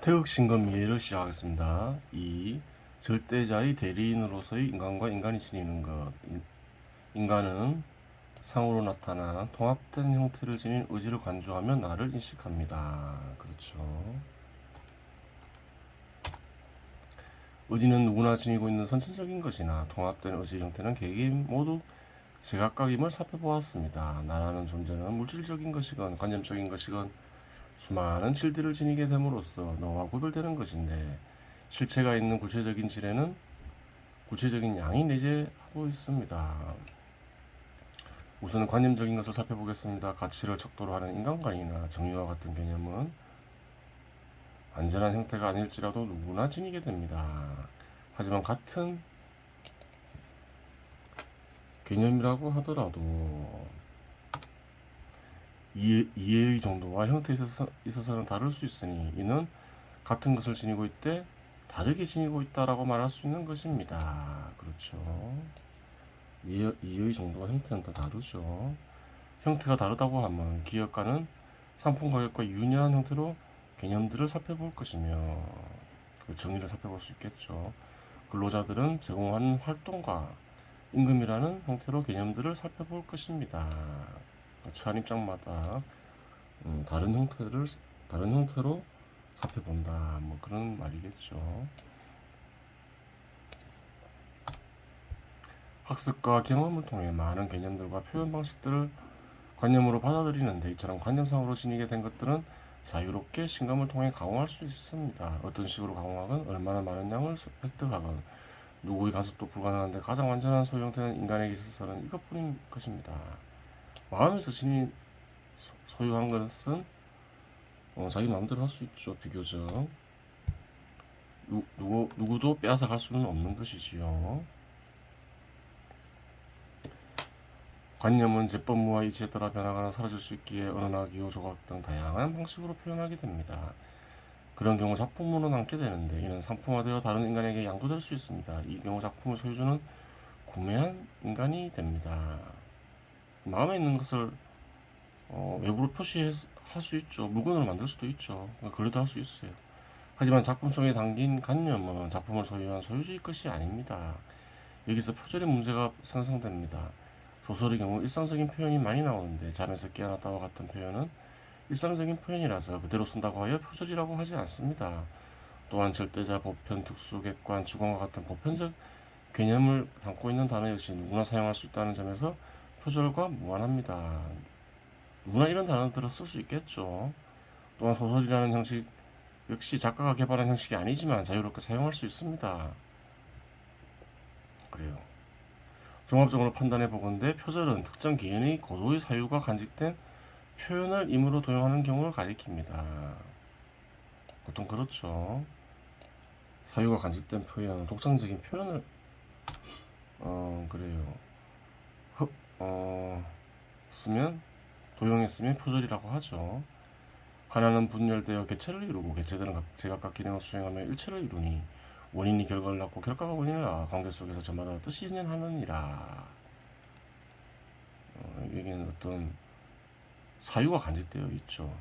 태극신검 이해를 시작하겠습니다. 2. 절대자의 대리인으로서의 인간과 인간이 지니는 것. 인간은 상으로 나타난 통합된 형태를 지닌 의지를 간주하며 나를 인식합니다. 그렇죠. 의지는 누구나 지니고 있는 선천적인 것이나 통합된 의지 형태는 개개인 모두 제각각임을 살펴보았습니다. 나라는 존재는 물질적인 것이건 관념적인 것이건 수많은 질들을 지니게 됨으로써 너와 구별되는 것인데, 실체가 있는 구체적인 질에는 구체적인 양이 내재하고 있습니다. 우선 관념적인 것을 살펴보겠습니다. 가치를 척도로 하는 인간관이나 정의와 같은 개념은 완전한 형태가 아닐지라도 누구나 지니게 됩니다. 하지만 같은 개념이라고 하더라도 이해의 정도와 형태에 있어서는 다를 수 있으니, 이는 같은 것을 지니고 있되 다르게 지니고 있다라고 말할 수 있는 것입니다. 그렇죠. 이해의 정도와 형태는 다 다르죠. 형태가 다르다고 하면 기업가는 상품 가격과 유의한 형태로 개념들을 살펴볼 것이며, 그 정의를 살펴볼 수 있겠죠. 근로자들은 제공하는 활동과 임금이라는 형태로 개념들을 살펴볼 것입니다. 취한 입장마다 다른 형태로 살펴본다, 뭐 그런 말이겠죠. 학습과 경험을 통해 많은 개념들과 표현 방식들을 관념으로 받아들이는데, 이처럼 관념상으로 지니게 된 것들은 자유롭게 신감을 통해 가공할 수 있습니다. 어떤 식으로 가공하건, 얼마나 많은 양을 획득하건, 누구의 간섭도 불가능한데 가장 완전한 소유 형태는 인간에게 있어서는 이것뿐인 것입니다. 마음에서 소유한 것은 자기 마음대로 할 수 있죠. 비교적 누구도 빼앗아 갈 수는 없는 것이지요. 관념은 제법무와 이치에 따라 변하거나 사라질 수 있기에 언어나 기호, 조각 등 다양한 방식으로 표현하게 됩니다. 그런 경우 작품으로 남게 되는데, 이는 상품화되어 다른 인간에게 양도될 수 있습니다. 이 경우 작품의 소유주는 구매한 인간이 됩니다. 마음에 있는 것을 외부로 표시할 수 있죠. 물건으로 만들 수도 있죠. 그래도 할 수 있어요. 하지만 작품 속에 담긴 관념은 작품을 소유한 소유주의 것이 아닙니다. 여기서 표절의 문제가 상상됩니다. 소설의 경우 일상적인 표현이 많이 나오는데, 잠에서 깨어났다와 같은 표현은 일상적인 표현이라서 그대로 쓴다고 하여 표절이라고 하지 않습니다. 또한 절대자, 보편, 특수, 객관, 주관과 같은 보편적 개념을 담고 있는 단어 역시 누구나 사용할 수 있다는 점에서 표절과 무관합니다. 누구나 이런 단어들을 쓸 수 있겠죠. 또한 소설이라는 형식 역시 작가가 개발한 형식이 아니지만 자유롭게 사용할 수 있습니다. 그래요. 종합적으로 판단해 보건대, 표절은 특정 개인의 고도의 사유가 간직된 표현을 임의로 도용하는 경우를 가리킵니다. 보통 그렇죠. 사유가 간직된 표현, 독창적인 표현을 그래요. 쓰면 도용했으면 표절이라고 하죠. 하나는 분열되어 개체를 이루고 개체들은 제각각 기능을 수행하며 일체를 이루니, 원인이 결과를 낳고 결과가 원인을 낳아 관계 속에서 저마다 뜻이 연연하느니라. 여기는 어떤 사유가 간직되어 있죠.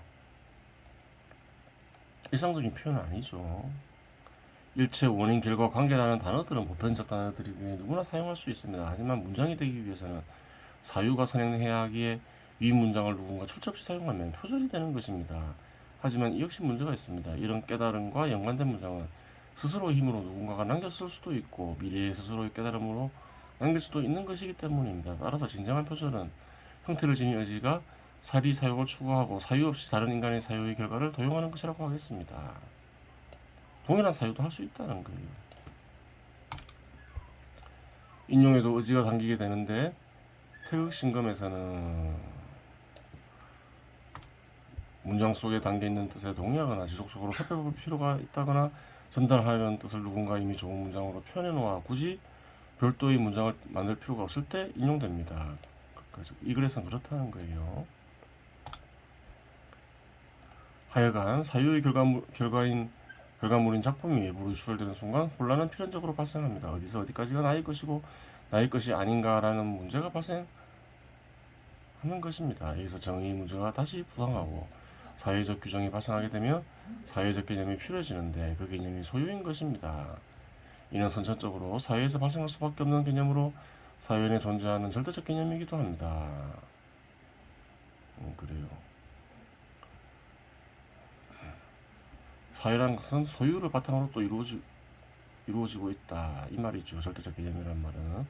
일상적인 표현은 아니죠. 일체, 원인, 결과, 관계라는 단어들은 보편적 단어들이기에 누구나 사용할 수 있습니다. 하지만 문장이 되기 위해서는 사유가 선행해야 하기에 위 문장을 누군가 출처 없이 사용하면 표절이 되는 것입니다. 하지만 이 역시 문제가 있습니다. 이런 깨달음과 연관된 문장은 스스로의 힘으로 누군가가 남겼을 수도 있고, 미래의 스스로의 깨달음으로 남길 수도 있는 것이기 때문입니다. 따라서 진정한 표절은 형태를 지닌 의지가 사리 사욕을 추구하고 사유 없이 다른 인간의 사유의 결과를 도용하는 것이라고 하겠습니다. 동일한 사유도 할 수 있다는 거예요. 인용에도 의지가 담기게 되는데, 태극신검에서는 문장 속에 담겨있는 뜻에 동의하거나 지속적으로 살펴볼 필요가 있다거나, 전달하려는 뜻을 누군가 이미 좋은 문장으로 표현해 놓아 굳이 별도의 문장을 만들 필요가 없을 때 인용됩니다. 그래서 이 글에서는 그렇다는 거예요. 하여간 사유의 결과물인 작품이 외부로 유출되는 순간 혼란은 필연적으로 발생합니다. 어디서 어디까지가 나의 것이고 나의 것이 아닌가라는 문제가 발생하는 것입니다. 여기서 정의 문제가 다시 부상하고, 사회적 규정이 발생하게 되면 사회적 개념이 필요해지는데 그 개념이 소유인 것입니다. 이는 선천적으로 사회에서 발생할 수밖에 없는 개념으로 사회 내 존재하는 절대적 개념이기도 합니다. 그래요. 사회란 것은 소유를 바탕으로 또 이루어지고 있다. 이 말이죠. 절대적 개념이란 말은.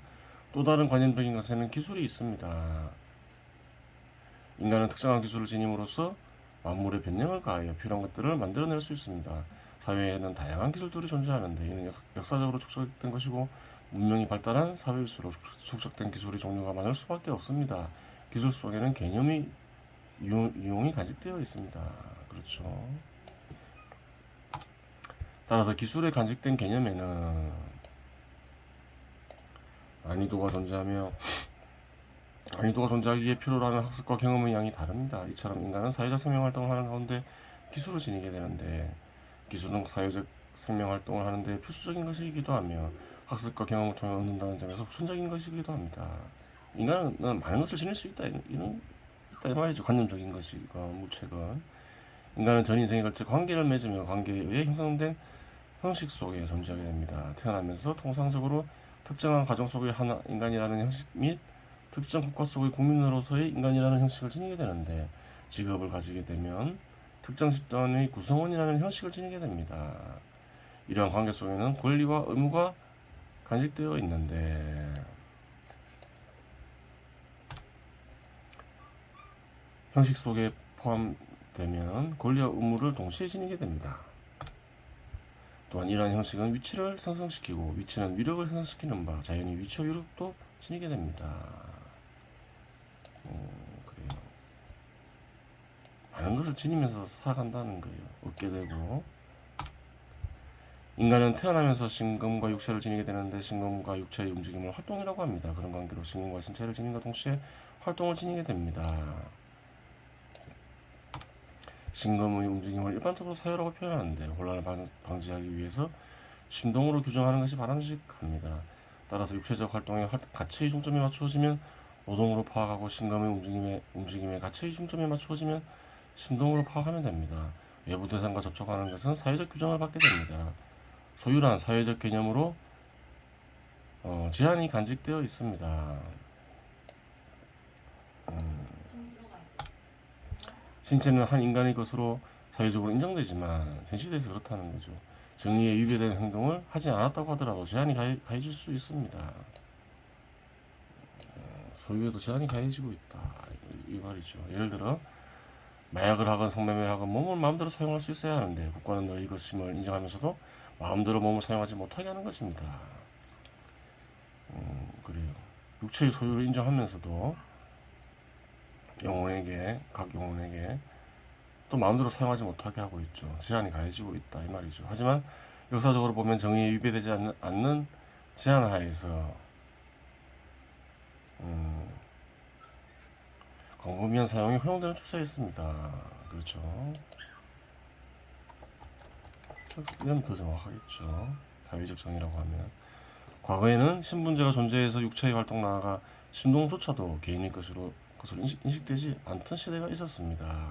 또 다른 관념적인 것에는 기술이 있습니다. 인간은 특정한 기술을 지님으로써 만물의 변형을 가하여 필요한 것들을 만들어낼 수 있습니다. 사회에는 다양한 기술들이 존재하는데 이는 역사적으로 축적된 것이고 문명이 발달한 사회일수록 축적된 기술의 종류가 많을 수밖에 없습니다. 기술 속에는 개념이 유용이 간직되어 있습니다. 그렇죠. 따라서 기술에 간직된 개념에는 난이도가 존재하기에 필요로 하는 학습과 경험의 양이 다릅니다. 이처럼 인간은 사회적 생명활동을 하는 가운데 기술을 지니게 되는데 기술은 사회적 생명활동을 하는데 필수적인 것이기도 하며 학습과 경험을 통해 얻는다는 점에서 후천적인 것이기도 합니다. 인간은 많은 것을 지닐 수 있다 이 말이죠. 관념적인 것이건 무책은 인간은 전 인생에 걸쳐 관계를 맺으며 관계에 의해 형성된 형식 속에 존재하게 됩니다. 태어나면서 통상적으로 특정한 가정 속의 한 인간이라는 형식 및 특정 국가 속의 국민으로서의 인간이라는 형식을 지니게 되는데 직업을 가지게 되면 특정 집단의 구성원이라는 형식을 지니게 됩니다. 이러한 관계 속에는 권리와 의무가 간직되어 있는데 형식 속에 포함되면 권리와 의무를 동시에 지니게 됩니다. 또한 이러한 형식은 위치를 상승시키고 위치는 위력을 상승시키는 바 자연히 위치와 위력도 지니게 됩니다. 그래요. 많은 것을 지니면서 살아간다는 거예요. 얻게 되고 인간은 태어나면서 신금과 육체를 지니게 되는데 신금과 육체의 움직임을 활동이라고 합니다. 그런 관계로 신금과 신체를 지님과 동시에 활동을 지니게 됩니다. 신금의 움직임을 일반적으로 사유라고 표현하는데 혼란을 방지하기 위해서 심동으로 규정하는 것이 바람직합니다. 따라서 육체적 활동의 가치의 중점이 맞추어지면 노동으로 파악하고 신금의 움직임의 가치의 중점이 맞추어지면 심동으로 파악하면 됩니다. 외부 대상과 접촉하는 것은 사회적 규정을 받게 됩니다. 소유란 사회적 개념으로 제한이 간직되어 있습니다. 신체는 한 인간의 것으로 사회적으로 인정되지만 현실에서 그렇다는 거죠. 정의에 위배되는 행동을 하지 않았다고 하더라도 제한이 가해질 수 있습니다. 소유에도 제한이 가해지고 있다. 이 말이죠. 예를 들어 마약을 하건 성매매를 하건 몸을 마음대로 사용할 수 있어야 하는데 국가는 너희 것임을 인정하면서도 마음대로 몸을 사용하지 못하게 하는 것입니다. 그래요. 육체의 소유를 인정하면서도 각 영혼에게 또 마음대로 사용하지 못하게 하고 있죠. 제한이 가해지고 있다 이 말이죠. 하지만 역사적으로 보면 정의에 위배되지 않는 제한 하에서 광범위한 사용이 허용되는 추세에 있습니다. 그렇죠. 이건 더 정확하겠죠. 사회적 정의라고 하면 과거에는 신분제가 존재해서 육체의 활동 나아가 신동조차도 개인의 것으로 인식되지 않던 시대가 있었습니다.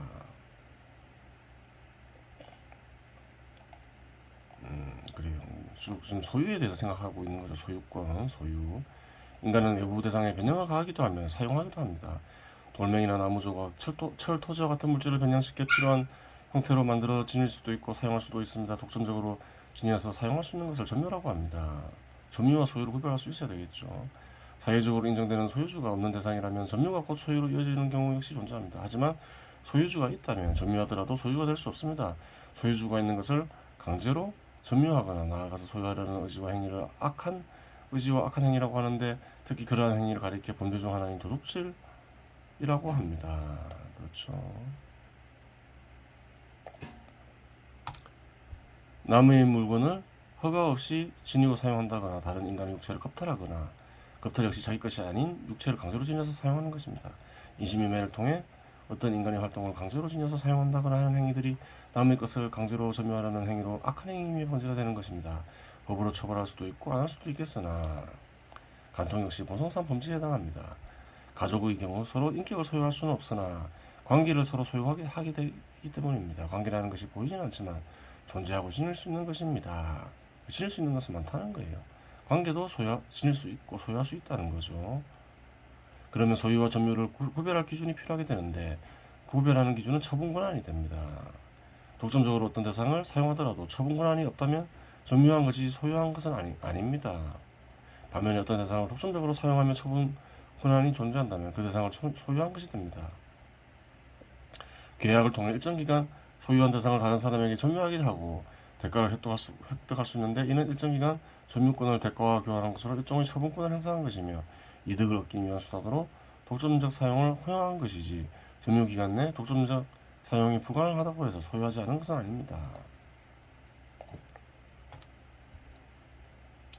그래요. 지금 소유에 대해서 생각하고 있는 거죠. 소유권, 소유. 인간은 외부 대상에 변형을 가하기도 하며 사용하기도 합니다. 돌멩이나 나무 조각, 철 토지와 같은 물질을 변형시켜 필요한 형태로 만들어 지닐 수도 있고 사용할 수도 있습니다. 독점적으로 지녀서 사용할 수 있는 것을 점유라고 합니다. 점유와 소유를 구별할 수 있어야 되겠죠. 사회적으로 인정되는 소유주가 없는 대상이라면 점유가 곧 소유로 이어지는 경우 역시 존재합니다. 하지만 소유주가 있다면 점유하더라도 소유가 될 수 없습니다. 소유주가 있는 것을 강제로 점유하거나 나아가서 소유하려는 의지와 악한 행위라고 하는데 특히 그러한 행위를 가리켜 범죄 중 하나인 도둑질이라고 합니다. 그렇죠. 남의 물건을 허가 없이 지니고 사용한다거나 다른 인간의 육체를 겁탈하거나 겁탈 역시 자기 것이 아닌 육체를 강제로 지녀서 사용하는 것입니다. 인신매매를 통해 어떤 인간의 활동을 강제로 지녀서 사용한다거나 하는 행위들이 남의 것을 강제로 점유하려는 행위로 악한 행위의 번제가 되는 것입니다. 법으로 처벌할 수도 있고 안 할 수도 있겠으나 간통 역시 보성상 범죄에 해당합니다. 가족의 경우 서로 인격을 소유할 수는 없으나 관계를 서로 소유하게 있기 때문입니다. 관계라는 것이 보이진 않지만 존재하고 지닐 수 있는 것입니다. 지닐 수 있는 것은 많다는 거예요. 관계도 지닐 수 있고 소유할 수 있다는 거죠. 그러면 소유와 점유를 구별할 기준이 필요하게 되는데 구별하는 기준은 처분 권한이 됩니다. 독점적으로 어떤 대상을 사용하더라도 처분 권한이 없다면 점유한 것이 소유한 것은 아닙니다. 반면에 어떤 대상을 독점적으로 사용하며 처분 권한이 존재한다면 그 대상을 소유한 것이 됩니다. 계약을 통해 일정 기간 소유한 대상을 다른 사람에게 점유하게 하고 대가를 획득할 수 있는데 이는 일정 기간 점유권을 대가와 교환한 것으로 일종의 처분권을 행사한 것이며 이득을 얻기 위한 수단으로 독점적 사용을 허용한 것이지 점유기간 내 독점적 사용이 불가능하다고 해서 소유하지 않은 것은 아닙니다.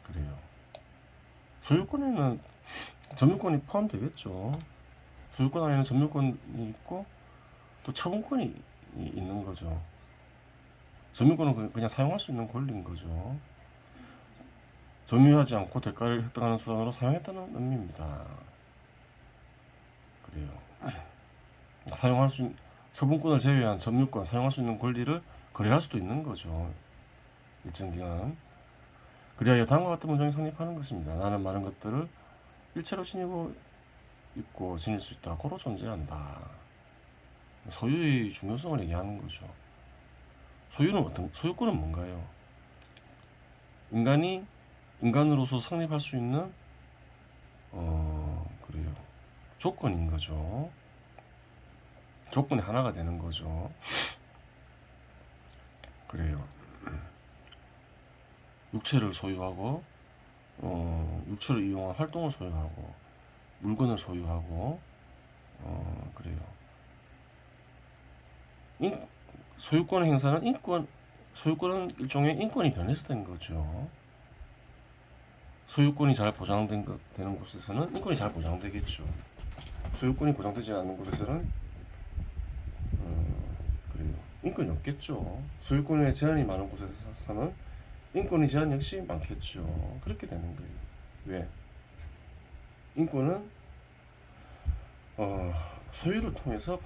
그래요. 소유권에는 점유권이 포함되겠죠. 소유권 안에는 점유권이 있고 또 처분권이 있는 거죠. 점유권은 그냥 사용할 수 있는 권리인 거죠. 점유하지 않고 대가를 획득하는 수단으로 사용했다는 의미입니다. 그래요. 처분권을 제외한 점유권, 사용할 수 있는 권리를 거래할 수도 있는 거죠. 일정 기간. 그리하여 다음과 같은 문장이 성립하는 것입니다. 나는 많은 것들을 일체로 지니고 있고 지닐 수 있다. 고로 존재한다. 소유의 중요성을 얘기하는 거죠. 소유권은 뭔가요? 인간이 인간으로서 성립할 수 있는 그래요. 조건인 거죠. 조건이 하나가 되는 거죠. 그래요. 육체를 소유하고 육체를 이용한 활동을 소유하고 물건을 소유하고 그래요. 소유권 행사는 소유권은 일종의 인권이 변해서 된 거죠. 소유권이 잘 되는 곳에서는 인권이 잘 보장되겠죠. 소유권이 보장되지 않는 곳에서는 그래요. 인권이 없겠죠. 소유권의 제한이 많은 곳에서는 인권의 제한 역시 많겠죠. 그렇게 되는 거예요. 왜? 인권은 소유를 통해서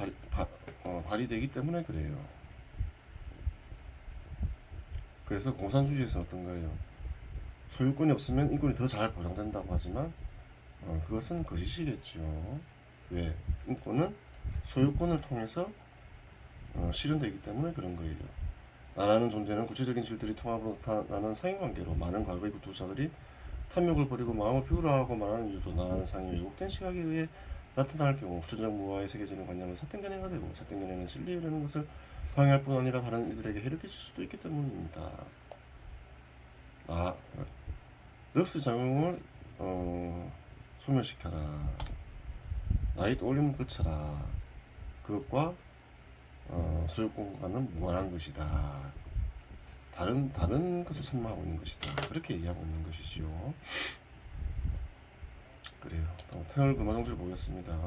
발휘되기 때문에 그래요. 그래서 공산주의에서는 어떤가요? 소유권이 없으면 인권이 더 잘 보장된다고 하지만 그것은 거짓이겠죠. 왜? 인권은 소유권을 통해서 실현되기 때문에 그런 거예요. 나라는 존재는 구체적인 질들이 통합으로 나타나는 상인관계로 많은 과거의 구토자들이 탐욕을 버리고 마음을 비우라고 말하는 이유도 나라는 상이 왜곡된 시각에 의해 나타날 경우 구체적 무화에 새겨지는 관념은 삿된 견해가 되고 삿된 견해는 진리에 이르는 것을 방해할 뿐 아니라 다른 이들에게 해를 끼칠 수도 있기 때문입니다. 럭스 작용을 소멸시켜라. 나이 떠올림을 그쳐라. 그것과 소유권과는 무관한 것이다. 다른 것을 선망하고 있는 것이다. 그렇게 얘기하고 있는 것이지요. 그래요. 태널 금화정지를 보겠습니다.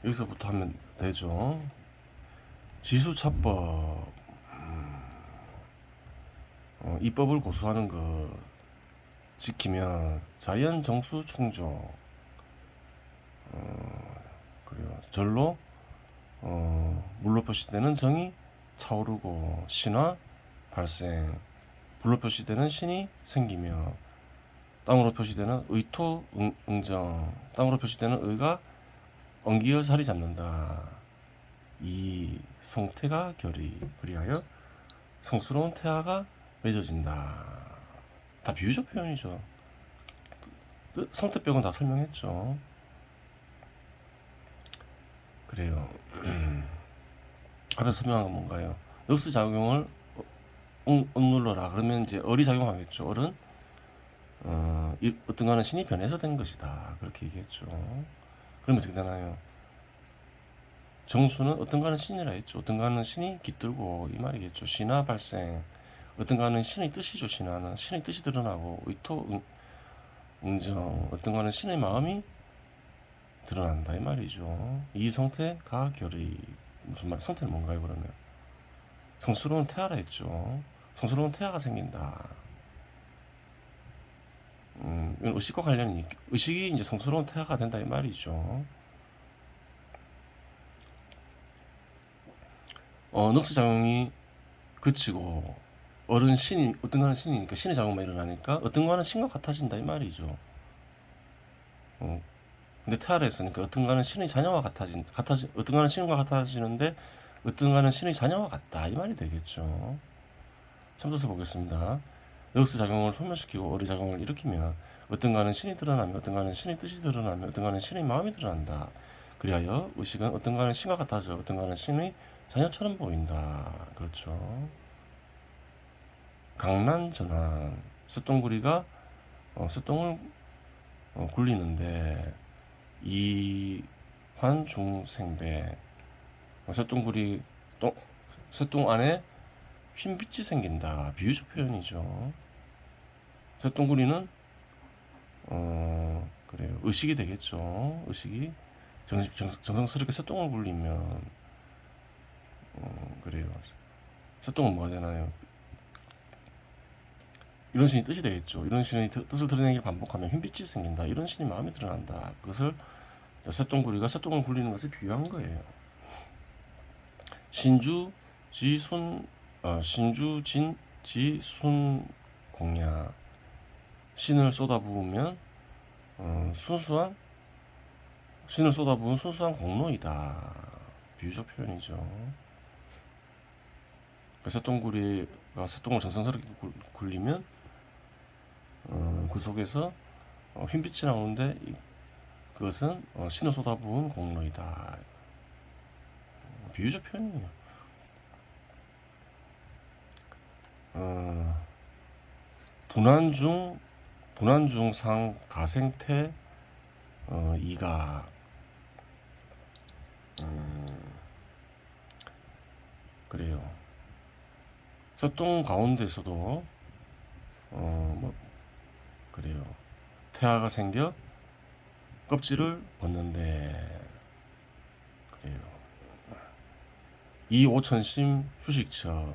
여기서부터 하면 되죠. 지수차법. 입법을 고수하는 것 지키면 자연 정수 충족. 그래요. 절로 물로 표시되는 정이 차오르고 신화 발생, 불로 표시되는 신이 생기며 땅으로 표시되는 의토 응정, 땅으로 표시되는 의가 엉기어 자리 잡는다. 이 성태가 결의, 그리하여 성스러운 태아가 맺어진다. 다 비유적 표현이죠. 성태벽은 다 설명했죠. 그래요. 앞에서 설명한 건 뭔가요? 럭스 작용을 억눌러라. 그러면 이제 얼이 작용하겠죠. 얼은 어떤가는 신이 변해서 된 것이다. 그렇게 얘기했죠. 그러면 어떻게 되나요? 정수는 어떤가는 신이라 했죠. 어떤가는 신이 깃들고 이 말이겠죠. 신화 발생. 어떤가는 신의 뜻이죠. 신화는 신의 뜻이 드러나고 의토 응정. 어떤가는 신의 마음이 드러난다 이 말이죠. 이 성태가 결의. 무슨 말? 성태는 뭔가요? 그러면 성스러운 태아라 했죠. 성스러운 태아가 생긴다. 이건 의식과 관련이 의식이 이제 성스러운 태아가 된다 이 말이죠. 넉스 작용이 그치고 어른 신이 어떤 거는 신이니까 신의 작용만 일어나니까 어떤 거는 신과 같아진다 이 말이죠. 근데 태아를 했으니까 어떤 거는 신의 자녀와 어떤 거는 신과 같아지는데 어떤 거는 신의 자녀와 같다 이 말이 되겠죠. 참조서 보겠습니다. 넉스 작용을 소멸시키고 어리 작용을 일으키면 어떤 거는 신이 드러나며 어떤 거는 신의 뜻이 드러나며 어떤 거는 신의 마음이 드러난다. 그리하여 의식은 어떤 거는 신과 같아져 어떤 거는 신의 자녀처럼 보인다. 그렇죠. 강난전환 쇳덩구리가 쇳덩을 굴리는데 이환중생배 쇳덩구리 쇳덩 안에 흰빛이 생긴다. 비유적 표현이죠. 쇳덩구리는 그래요. 의식이 되겠죠. 의식이 정성스럽게 쇳덩을 굴리면 그래요. 쇳덩은 뭐가 되나요? 이런 신이 뜻이 되겠죠. 이런 신의 뜻을 드러내기를 반복하면 흰빛이 생긴다. 이런 신이 마음에 드러난다. 그것을 쇳덩구리가 쇳덩을 굴리는 것을 비유한 거예요. 신주진 지순 공야 신을 쏟아부으면 신을 쏟아부은 순수한 공로이다. 비유적 표현이죠. 쇳덩구리가 쇳덩을 정성스럽게 굴리면 그 속에서 흰빛이 나오는데 그것은 신을 쏟아부은 공로이다. 비유적 표현이에요. 분한중상 가생태 이각 그래요. 쇳덩 가운데서도 뭐 그래요. 태아가 생겨 껍질을 벗는데 그래요. 이오천심 휴식처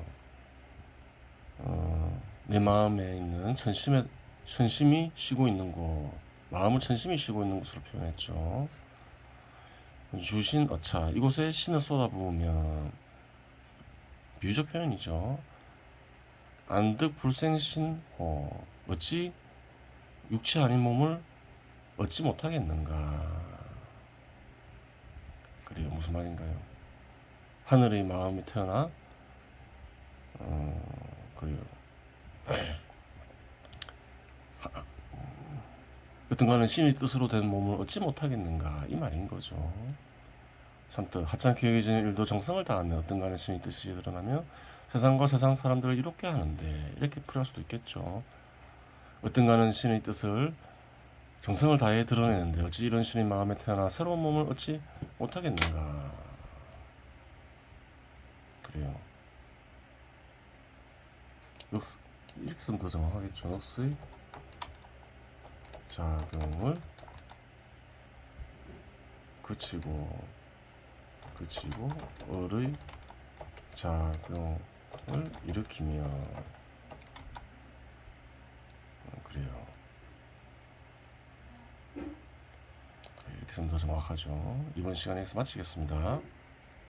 내 마음에 있는 천심이 쉬고 있는 곳 마음을 천심이 쉬고 있는 곳으로 표현했죠. 주신 어차 이곳에 신을 쏟아부으면 비유적 표현이죠. 안득 불생신호 어찌 육체 아닌 몸을 얻지 못하겠는가. 그래요. 무슨 말인가요? 하늘의 마음이 태어나 그래요. 어떤 거는 신의 뜻으로 된 몸을 얻지 못하겠는가 이 말인 거죠. 참뜻 하찮게 여겨지는 일도 정성을 다하면 어떤 거는 신의 뜻이 드러나며 세상과 세상 사람들을 이롭게 하는데 이렇게 풀이할 수도 있겠죠. 어떤 거는 신의 뜻을 정성을 다해 드러내는데 어찌 이런 신의 마음에 태어나 새로운 몸을 얻지 못하겠는가. 그래요. 이렇게 쓰면 더 정확하겠죠. 넉스의 작용을 그치고 을의 작용을 일으키며 그래요. 이렇게 쓰면 더 정확하죠. 이번 시간에 여기서 마치겠습니다.